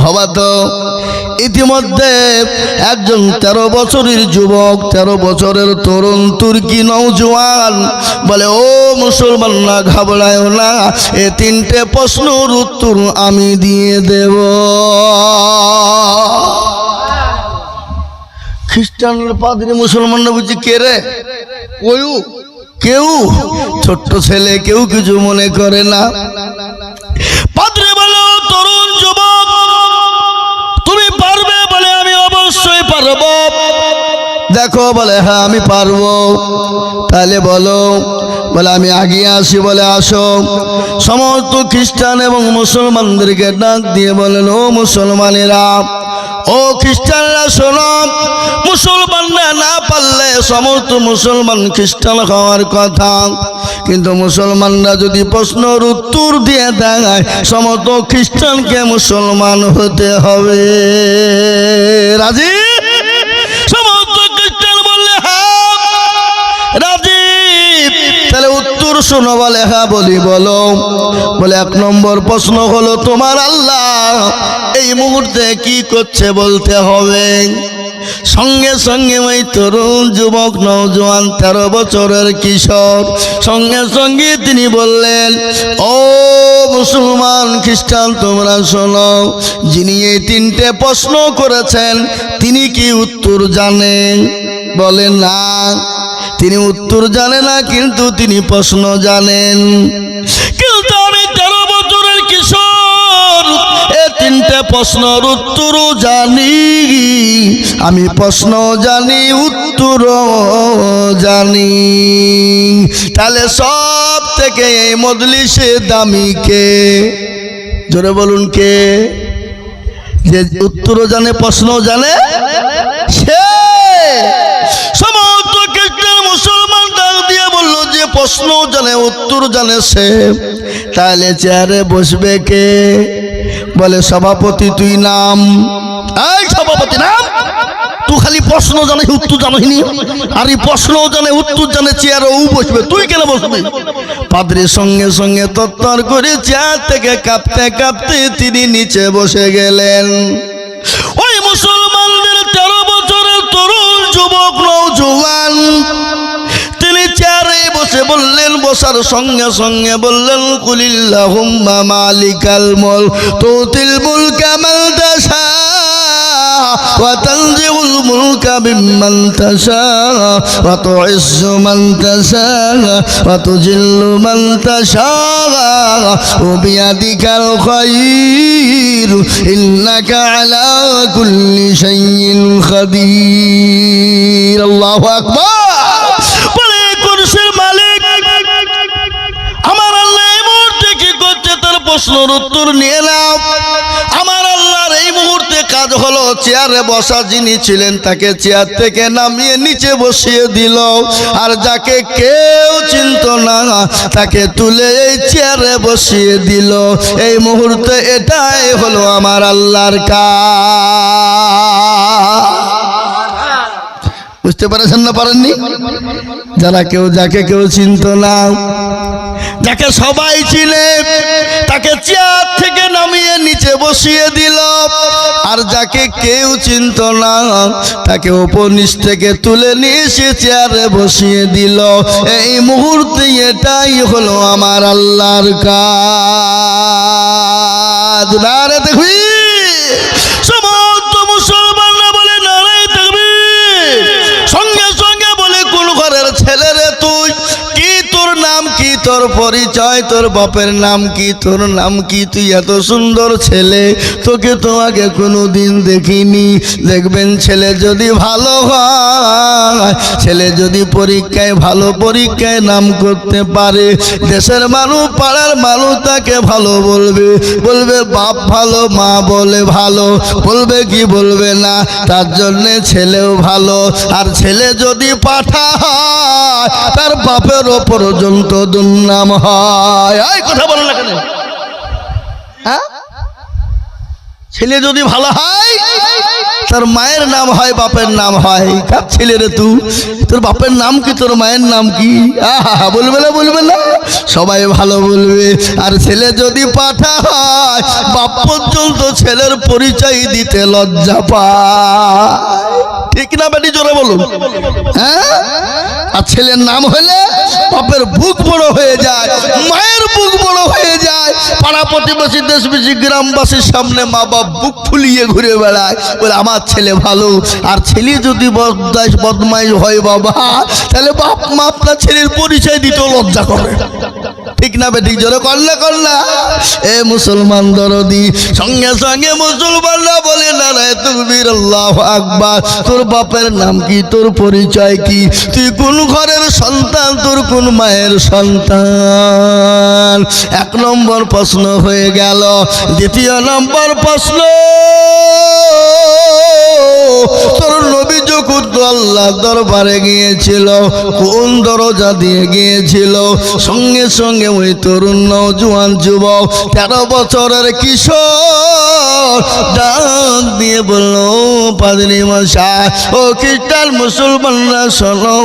হবা তো? ইতিমধ্যে একজন 13 বছরের যুবক, 13 বছরের তরুণ তুর্কি নওজোয়ান বলে, ও মুসলমান না, ঘাবড়ায় না, এ তিনটে প্রশ্নের উত্তর আমি দিয়ে দেব। খ্রিস্টানের পাদ্রী মুসলমানরা বুঝছি কে রে? কেউ ছোট্ট ছেলে, কেউ কিছু মনে করে না। পাদ্রী বলো, তরুণ যুবক তুমি পারবে? বলে আমি অবশ্যই পারবো। দেখো, বলে হ্যাঁ আমি পারবো। তাহলে বলো। বলে আমি আগিয়ে আসি। বলে আসো। সমস্ত খ্রিস্টান এবং মুসলমানদেরকে ডাক দিয়ে বলেন, ও মুসলমানেরা, ও খ্রিস্টানরা শোনো, মুসলমানরা না পারলে সমস্ত মুসলমান খ্রিস্টান হওয়ার কথা, কিন্তু মুসলমানরা যদি প্রশ্নের উত্তর দিয়ে দেয় সমস্ত খ্রিস্টানকে মুসলমান হতে হবে। রাজি? সমস্ত খ্রিস্টান বললে হ্যাঁ রাজি। তাহলে উত্তর শোনো। বলে হ্যাঁ বলি। বলো। বলে এক নম্বর প্রশ্ন হলো তোমার আল্লাহ এই মুহূর্তে কি করছে বলতে হবে। সঙ্গে সঙ্গে ওই তরুণ যুবক নওজোয়ান 13 বছরের কিশোর সঙ্গে সঙ্গে তিনি বললেন, ও মুসলমান খ্রিস্টান তোমরা শোনো, যিনি এই তিনটে প্রশ্ন করেছেন তিনি কি উত্তর জানেন? বলেন না, তিনি উত্তর জানে না, কিন্তু তিনি প্রশ্ন জানেন। কিন্তু আমি 13 বছরের কিশোর, এই তিনটে প্রশ্নের উত্তরও জানি। আমি প্রশ্ন জানি, উত্তরও জানি। তাহলে সব থেকে এই মজলিসে দামি কে? জোরে বলুন কে? যে উত্তরও জানে, প্রশ্ন জানে, সে। সমস্ত খ্রিস্টান মুসলমান ডাক দিয়ে বললো, যে প্রশ্ন জানে, উত্তর জানে সে। তাহলে চেয়ারে বসবে কে? বলে সভাপতি তুই নাম। এই সভাপতি নাম। তুই খালি প্রশ্ন জানে, উত্তর জানিনি, আর এই প্রশ্ন জানে, উত্তর জানে, চেয়ারে ও বসবে, তুই কেন বসবি? পাদ্রীর সঙ্গে সঙ্গে তত্তর করে চেয়ার থেকে কাঁপতে কাঁপতে তিনি নিচে বসে গেলেন। ওই মুসলমানদের 13 বছরের তরুণ যুবক নওজোয়ান তিনি চেয়ারে বসে বললেন, বসার সঙ্গে সঙ্গে বললেন, কুলিল্লাহুম্মা মালিকাল মুলক তুতিল মুলকা মান তাশা ওয়া তানজিউল মুলকা মিম্মান তাশা ওয়া তুইজ্জু মান তাশা ওয়া তুজিল্লু মান তাশা ওয়া বিয়াদিকাল খায়র ইন্নাকা আলা কুল্লি শাইইন কাদির। আল্লাহু আকবার। বলে কুরসির মালিক আমার আল্লাহ এই মুহূর্তে কি করছে তার প্রশ্নের উত্তর নিয়ে নাও। আমার আল্লাহর এই মুহূর্তে কাজ হলো চেয়ারে বসা যিনি ছিলেন তাকে চেয়ার থেকে নামিয়ে নিচে বসিয়ে দিল, আর যাকে কেউ চিনত না তাকে তুলে এই চেয়ারে বসিয়ে দিল। এই মুহূর্তে এটাই হলো আমার আল্লাহর কাজ। বুঝতে পারছেন না পারেননি? যাকে কেউ চিনত না, যাকে সবাই চিনে, তাকে চেয়ার থেকে নামিয়ে নিচে বসিয়ে দিল, আর যাকে কেউ চিনত না তাকে উপর নিচ থেকে তুলে নিয়ে এসে চেয়ারে বসিয়ে দিল। এই মুহূর্তে এটাই হলো আমার আল্লাহর কাজ। নারে তাকবীর। সমস্ত মুসলমানরা বলে নারে তাকবীর। সঙ্গে সঙ্গে বলে, কোন ঘরের ছেলে রে তুই? তোর পরিচয়, তোর বাপের নাম কি, তোর নাম কি, তুই এত সুন্দর ছেলে, তোকে তো আগে কোনোদিন দেখিনি। দেখবেন ছেলে যদি ভালো হয়, ছেলে যদি পরীক্ষায় ভালো পরীক্ষায় নাম করতে পারে, দেশের মানুষ পাড়ার মানুষ তাকে ভালো বলবে, বলবে বাপ ভালো, মা বলে ভালো, বলবে কি বলবে না। তার জন্যে ছেলেও ভালো। আর ছেলে যদি পাঠা হয়, তার বাপেরও পর্যন্ত দুর্নাম হয়। এই কথা বলো না কেন? হ্যাঁ, ছেলে যদি ভালো হয়, তার মায়ের নাম হয়, বাপের নাম হয়। কার ছেলে রে তুই? তোর বাপের নাম কি, তোর মায়ের নাম কি? আহা, বলবে না, বলবে না, সবাই ভালো বলবে। আর ছেলে যদি পাঠা হয়, বাপ পর্যন্ত ছেলের পরিচয় দিতে লজ্জা পায়। ঠিক না বেটি? জোরে বলুন। হ্যাঁ, আর ছেলের নাম হলে বাপের বুক বড় হয়ে যায়, মায়ের বুক বড় হয়ে যায়। পাড়া প্রতিবেশী, দেশবাসী, গ্রামবাসীর সামনে মা বাপ বুক ফুলিয়ে ঘুরে বেড়ায়, বলে আমার ছেলে ভালো। আর ছেলে যদি বদমাইশ হয় বাবা, তাহলে বাপ মা আপনার ছেলের পরিচয় দিতেও লজ্জা করে। ঠিক না বেটি? জোরে করলে করলা। এ মুসলমান দরদি, সঙ্গে সঙ্গে মুসলমানরা বলে নারায়ে তাকবীর, আল্লাহু আকবার। তোর বাপের নাম কি, তোর পরিচয় কি, তুই কোন ঘরের সন্তান, তোর কোন মায়ের সন্তান? এক নম্বর প্রশ্ন হয়ে গেল। দ্বিতীয় নম্বর প্রশ্ন, তোর নবী যখন আল্লাহ দরবারে গিয়েছিল, কোন দরজা দিয়ে গিয়েছিল? সঙ্গে সঙ্গে ওই তরুণ নওজোয়ান যুবক 13 বছরের কিশোর ডাক দিয়ে বলল, পাদ্রী মশাই, ও খ্রিস্টান মুসলমানরা শোনো,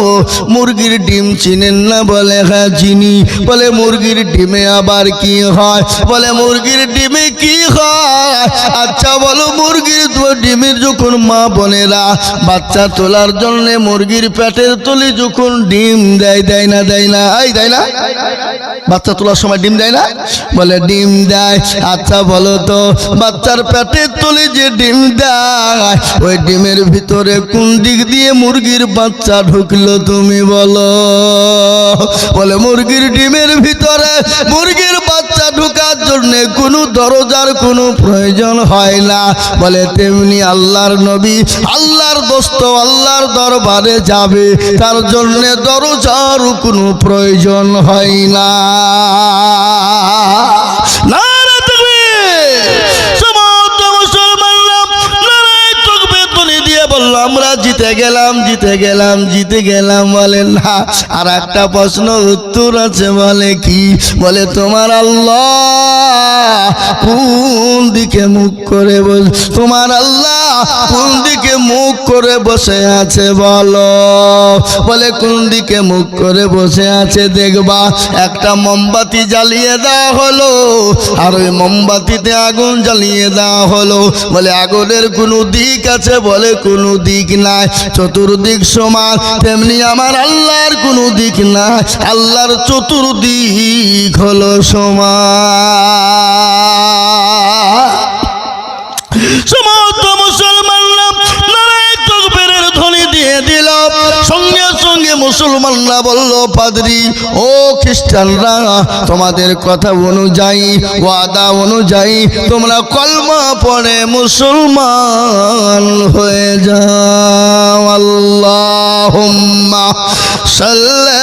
মুরগির ডিম চিনেন না? বলে হ্যাঁ চিনি। বলে মুরগির ডিমে আবার কি হয়? বলে মুরগির ডিমে কি হয়? আচ্ছা বলো, মুরগির ডিমের যখন মা বোনেরা বাচ্চা তোলার জন্য মুরগির পেটের তলে যখন ডিম দেয়, দেয় না? দেয় না? এই দেয় না? বাচ্চা তোলার সময় ডিম দেয় না? বলে ডিম দেয়। আচ্ছা বলো তো, বাচ্চার পেটের তলে যে ডিম দেয়, ওই ডিমের ভিতরে কোন দিক দিয়ে মুরগির বাচ্চা ঢুকলো তুমি বলো? বলে মুরগির ডিমের ভিতরে মুরগির বাচ্চা ঢুকার জন্য কোনো দরজার কোনো প্রয়োজন হয় না। বলে তেমনি আল্লাহর নবী, আল্লাহর দোস্ত আল্লাহর দরবারে যাবে, তার জন্য দরজার কোনো প্রয়োজন হয় না। নারে তাকবীর! সমস্ত মুসলমানরা নারে তাকবীর ধ্বনি দিয়ে বলল, আমরা জিতে গেলাম, জিতে গেলাম, জিতে গেলাম। বলে না, আর একটা প্রশ্ন উত্তর আছে। বলে কি? বলে তোমার আল্লাহ কোন দিকে মুখ করে বসে? তোমার আল্লাহ কোন দিকে মুখ করে বসে আছে বলো? বলে কোন দিকে মুখ করে বসে আছে দেখবা, একটা মোমবাতি জ্বালিয়ে দেওয়া হলো, আর ওই মোমবাতিতে আগুন জ্বালিয়ে দেওয়া হলো। বলে আগুনের কোনো দিক আছে? বলে কোনো দিক নাই, চতুর্দিক সমান। তেমনি আমার আল্লাহর কোনো দিক নাই, আল্লাহর চতুর্দিক হলো সমান। সমস্ত মুসলমানরা নারায়ে তাকবীরের ধ্বনি দিয়ে দিল। সঙ্গে সঙ্গে মুসলমানরা বলল, পাদ্রী ও খ্রিস্টানরা, তোমাদের কথা অনুযায়ী, ওয়াদা অনুযায়ী তোমরা কলমা পড়ে মুসলমান হয়ে যাও। আল্লাহুম্মা সাল্লি